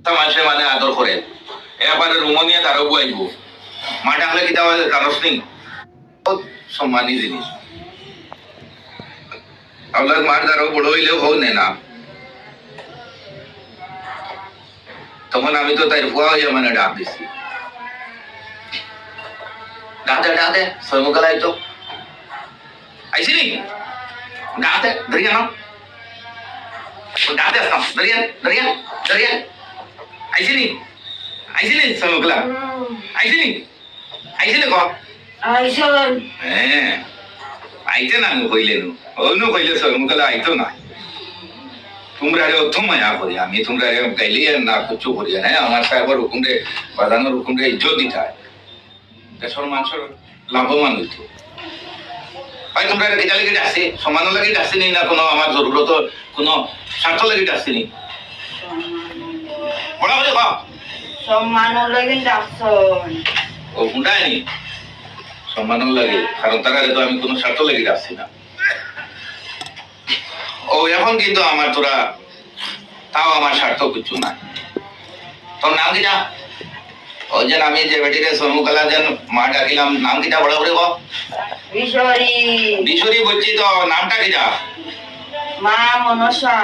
মানুষে মানে আদর করে এবারে রুমো নিয়ে তারও বুয়াইব মা ডাকলে কি দেওয়া জানোস নি সম্মানী জিনিস আপনার মার দ্বারাও বড় হইলেও হোক নে না তখন আমি তো তাই ফুয়া হইয়া মানে ডাক দিছি ডাক দে সৈমকালাই তো আইসি নি ডাক দে ধরিয়া না ডাক দে আসতাম ধরিয়া আইসি নি সৈমকলা আইসি নি ক হ্যাঁ আইতে না কইলে নু কইলে সৈমকলা আইতো না তোমরা অর্থ মায়া করি আমি তোমরা গাইলে না কিছু করি হ্যাঁ আমার সাহেবের হুকুমরে বাজানোর হুকুমরে ইজ্জত দিতে হয় দেশের মানুষের লাভবান হইত ভাই তোমরা কেটা লেগে ডাকছে সমান লাগে ডাকছিনি না কোনো আমার জরুরত কোনো স্বার্থ লাগে ডাকছিনি বড় করে কও সম্মান লাগে ডাকছন ও হুন্ডায়নি সম্মান লাগে কারণ তার আগে তো আমি কোনো স্বার্থ লাগে ডাকছি না ও এখন কিন্তু আমার তোরা তাও আমার স্বার্থ কিছু না তোর নাম কিটা ওই যে আমি যে বেটিরে সৈমুকালা যেন মা ডাকিলাম নাম কিটা বড় করে কও বিশরি বিশরি বলছি তো নামটা কিটা মা মনসা